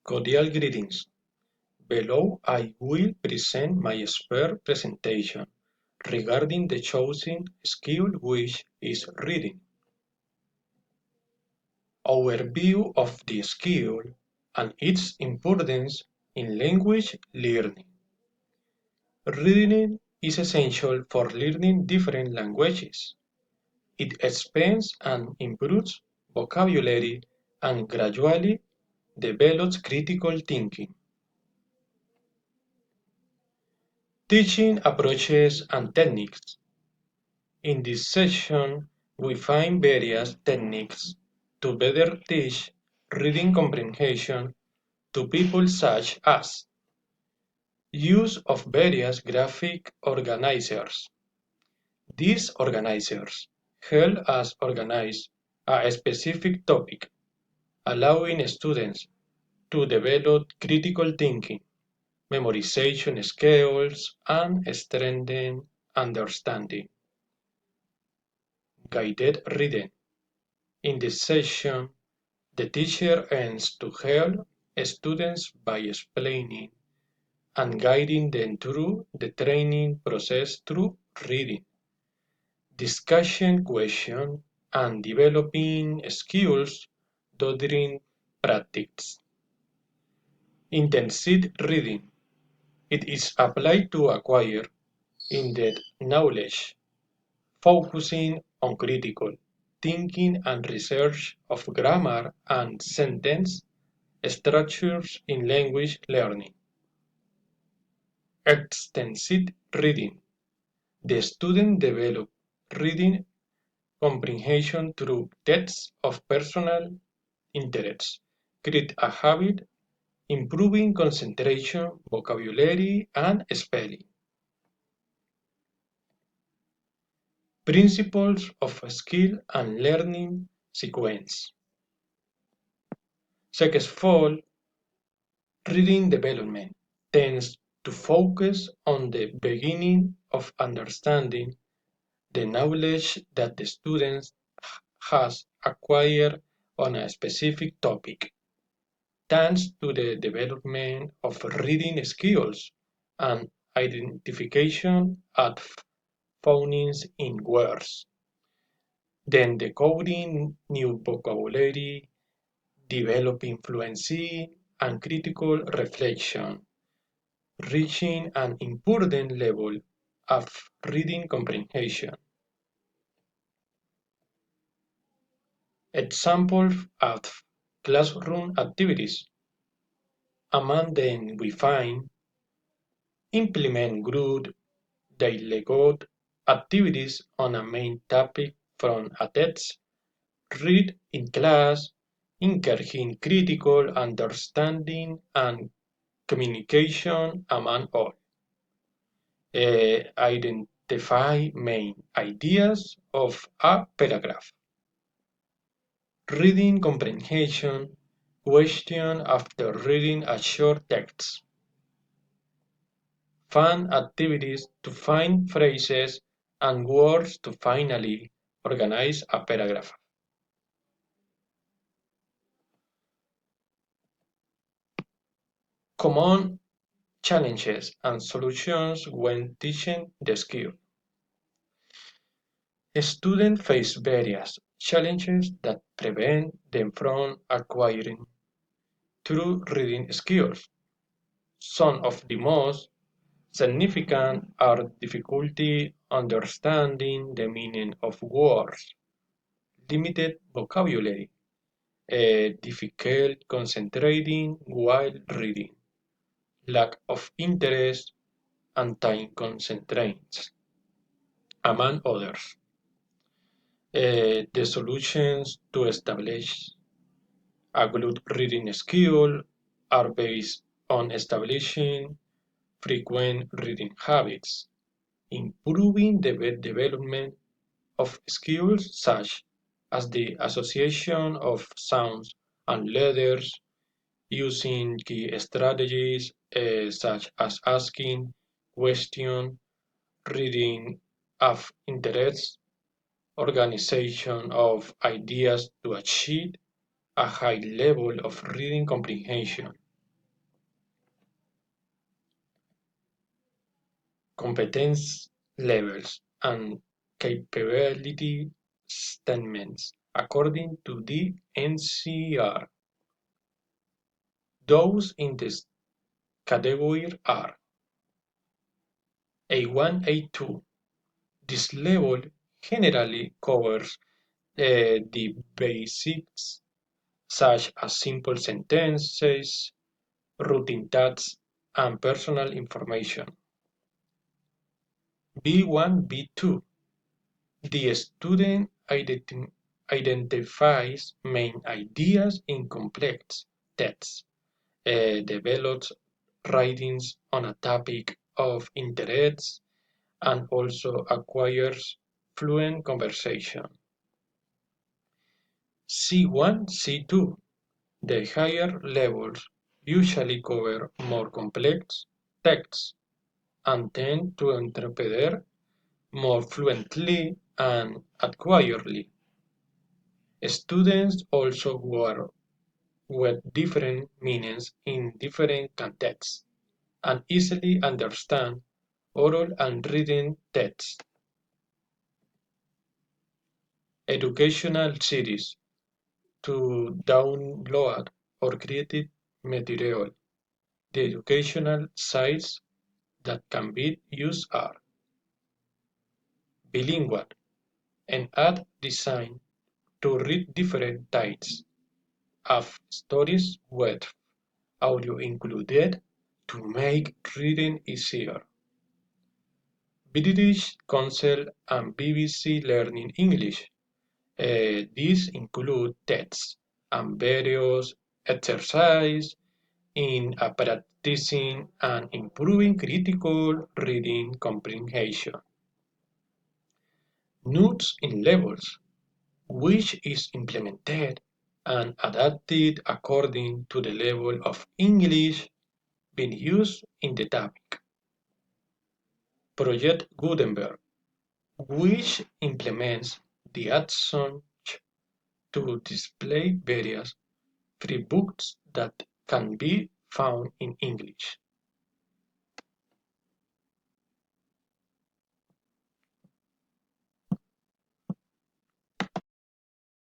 Cordial greetings. Below I will present my expert presentation regarding the chosen skill which is reading. Overview of the skill and its importance in language learning. Reading is essential for learning different languages. It expands and improves vocabulary and gradually develops critical thinking. Teaching approaches and techniques. In this session, we find various techniques to better teach reading comprehension to people such as use of various graphic organizers. These organizers help us organize a specific topic, allowing students to develop critical thinking, memorization skills, and strengthen understanding. Guided reading. In this session, the teacher aims to help students by explaining and guiding them through the training process through reading, discussion questions, and developing skills during practice. Intensive reading. It is applied to acquire in-depth knowledge, focusing on critical thinking and research of grammar and sentence structures in language learning. Extensive reading. The student develops reading comprehension through texts of personal interest, create a habit, improving concentration, vocabulary, and spelling. Principles of skill and learning sequence. Successful reading development tends to focus on the beginning of understanding the knowledge that the student has acquired on a specific topic, thanks to the development of reading skills and identification of phonics in words, then decoding new vocabulary, developing fluency and critical reflection, reaching an important level of reading comprehension. Examples of classroom activities. Among them we find implement group dialogue activities on a main topic from a text, read in class, encouraging critical understanding and communication among all. Identify main ideas of a paragraph. Reading comprehension question after reading a short text. Fun activities to find phrases and words to finally organize a paragraph. Common challenges and solutions when teaching the skill. Students face various challenges that prevent them from acquiring true reading skills. Some of the most significant are difficulty understanding the meaning of words, limited vocabulary, difficult concentrating while reading, lack of interest, and time constraints, among others. The solutions to establish a good reading skill are based on establishing frequent reading habits, improving the development of skills such as the association of sounds and letters, using key strategies such as asking questions, reading of interests, organization of ideas to achieve a high level of reading comprehension. competence levels, and capability statements according to the NCR. Those in this category are A1, A2. This level generally covers the basics such as simple sentences, routine tasks, and personal information. B1, B2. The student identifies main ideas in complex texts, develops writings on a topic of interest, and also acquires fluent conversation. C1, C2. The higher levels usually cover more complex texts and tend to interpret more fluently and accurately. Students also work with different meanings in different contexts and easily understand oral and written texts. Educational series to download or create material. The educational sites that can be used are bilingual, an app designed to read different types of stories with audio included to make reading easier. British Council and BBC Learning English. These include tests and various exercises in practicing and improving critical reading comprehension. Notes in levels, which is implemented and adapted according to the level of English being used in the topic. Project Gutenberg, which implements the action to display various free books that can be found in English.